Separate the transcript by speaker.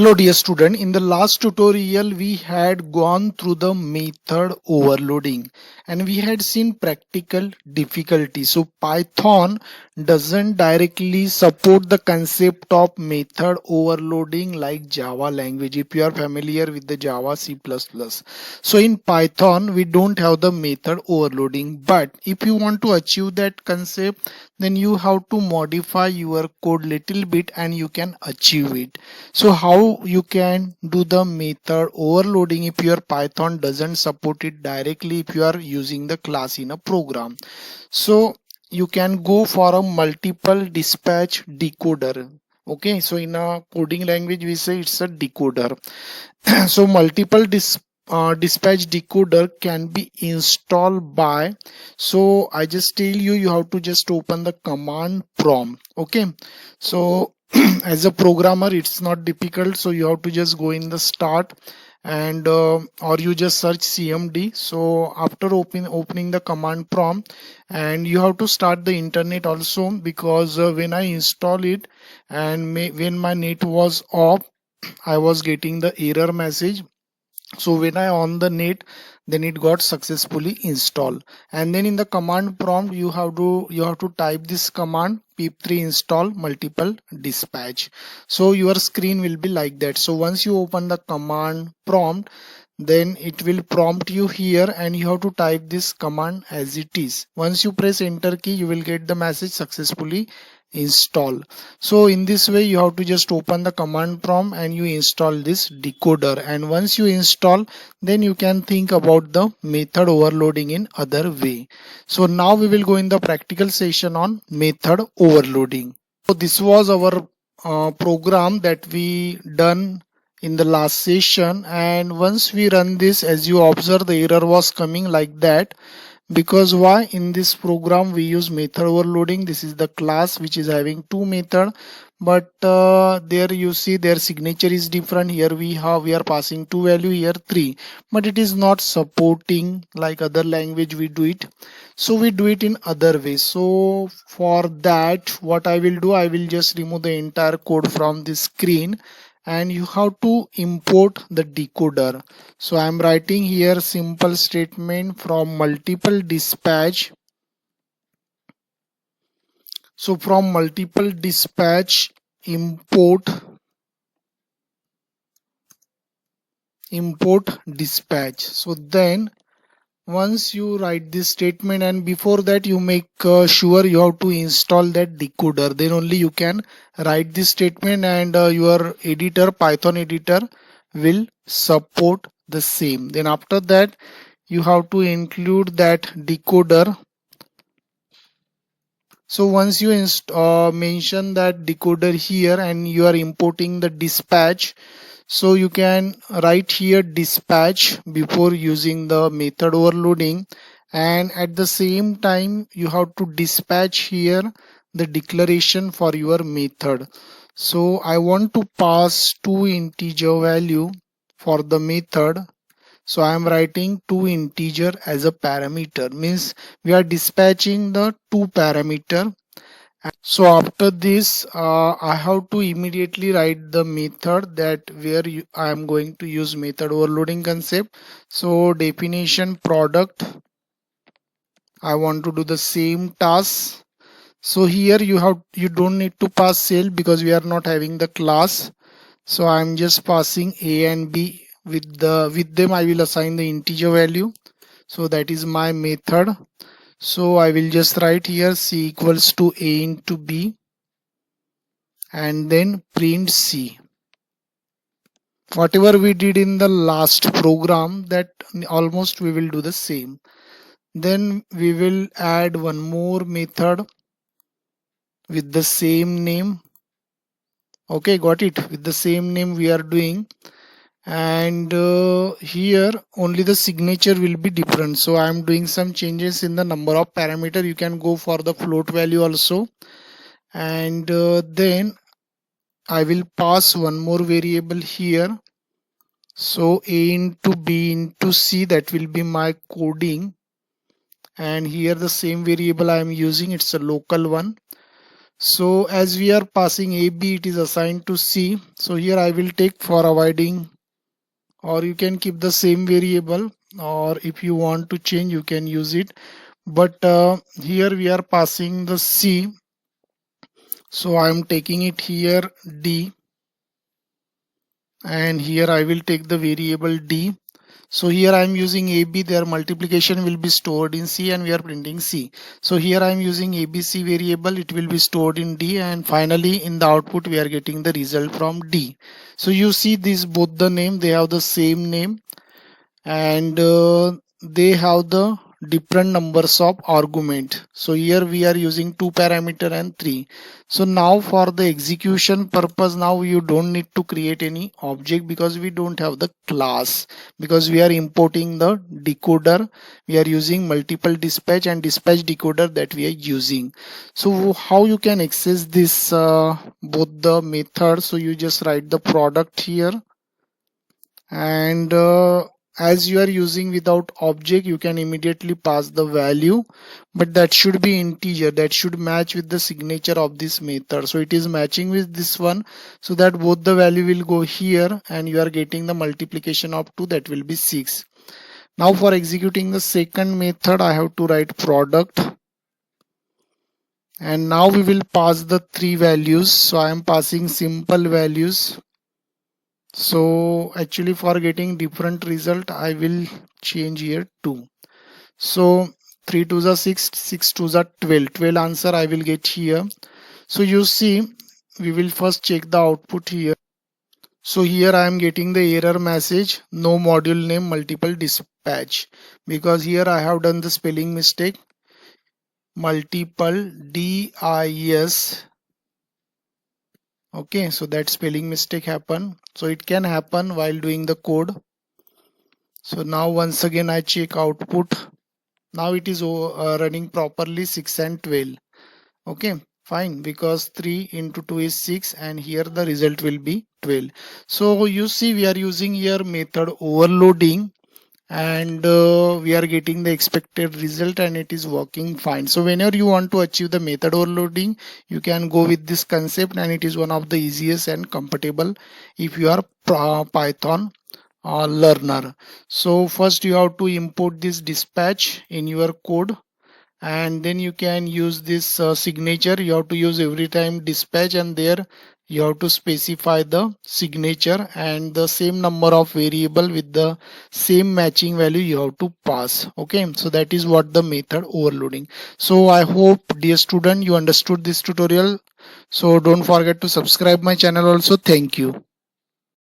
Speaker 1: Hello dear student, in the last tutorial we had gone through the method overloading and we had seen practical difficulty. So Python doesn't directly support the concept of method overloading like Java language if you are familiar with the Java C++. So in Python we don't have the method overloading, but if you want to achieve that concept then you have to modify your code little bit and you can achieve it. So how you can do the method overloading if your Python doesn't support it directly if you are using the class in a program. So you can go for a multiple dispatch decoder. Okay, so in a coding language we say it's a decoder. So multiple dispatch decoder can be installed by, so I just tell you, you have to just open the command prompt. Okay, so as a programmer it's not difficult, so you have to just go in the start and or you just search cmd. So after opening the command prompt, and you have to start the internet also, because when I install it and when my net was off I was getting the error message. So when I on the net, then it got successfully installed. And then in the command prompt you have to type this command pip3 install multiple dispatch. So your screen will be like that. So once you open the command prompt, then it will prompt you here and you have to type this command as it is. Once you press enter key, you will get the message successfully install. So in this way you have to just open the command prompt and you install this decoder, and once you install, then you can think about the method overloading in other way. So now we will go in the practical session on method overloading. So this was our program that we done in the last session, and once we run this, as you observe, the error was coming like that. Because why? In this program we use method overloading. This is the class which is having two method, but there you see their signature is different. Here we are passing two value, here three, but it is not supporting like other language we do it. So we do it in other ways. So for that, what I will do, I will just remove the entire code from this screen and you have to import the decoder. So I am writing here simple statement from multiple dispatch. So from multiple dispatch import dispatch. So then once you write this statement, and before that you make sure you have to install that decoder, then only you can write this statement, and your editor, Python editor, will support the same. Then after that you have to include that decoder. So once you mention that decoder here and you are importing the dispatch, so you can write here dispatch before using the method overloading, and at the same time you have to dispatch here the declaration for your method. So I want to pass two integer value for the method. So I am writing two integer as a parameter, means we are dispatching the two parameter. So after this I have to immediately write the method that where I am going to use method overloading concept. So definition product, I want to do the same task. So here you don't need to pass cell because we are not having the class. So I'm just passing a and b. With them I will assign the integer value. So that is my method. So I will just write here c equals to a into b and then print c. Whatever we did in the last program, that almost we will do the same. Then we will add one more method with the same name. Okay, got it? With the same name we are doing, and here only the signature will be different. So I am doing some changes in the number of parameter. You can go for the float value also, and then I will pass one more variable here. So a into b into c, that will be my coding, and here the same variable I am using, it's a local one. So as we are passing a b, it is assigned to c. So here I will take for avoiding, or you can keep the same variable, or if you want to change you can use it. But here we are passing the c, so I am taking it here d, and here I will take the variable d. So here I am using AB, their multiplication will be stored in C and we are printing C. So here I am using ABC variable, it will be stored in D, and finally in the output we are getting the result from D. So you see this, both the name, they have the same name, and they have the different numbers of argument. So here we are using 2 parameter and 3. So now for the execution purpose, now you don't need to create any object because we don't have the class, because we are importing the decoder. We are using multiple dispatch and dispatch decoder that we are using. So how you can access this both the methods? So you just write the product here, and as you are using without object, you can immediately pass the value, but that should be integer, that should match with the signature of this method. So it is matching with this one, so that both the value will go here and you are getting the multiplication of 2, that will be 6. Now for executing the second method, I have to write product, and now we will pass the 3 values. So I am passing simple values. So actually for getting different result, I will change here 2. So 3 2s are 6, 6 2s are 12. 12 answer I will get here. So you see, we will first check the output here. So here I am getting the error message, no module name multiple dispatch, because here I have done the spelling mistake, multiple DIS. Okay, so that spelling mistake happened. So it can happen while doing the code. So now once again I check output. Now it is running properly 6 and 12. Okay, fine, because 3 into 2 is 6 and here the result will be 12. So you see we are using here method overloading, and we are getting the expected result and it is working fine. So whenever you want to achieve the method overloading, you can go with this concept, and it is one of the easiest and comfortable if you are Python learner. So first you have to import this dispatch in your code, and then you can use this signature. You have to use every time dispatch, and there you have to specify the signature and the same number of variable with the same matching value you have to pass. Okay, so that is what the method overloading. So I hope, dear student, you understood this tutorial. So don't forget to subscribe my channel also. Thank you.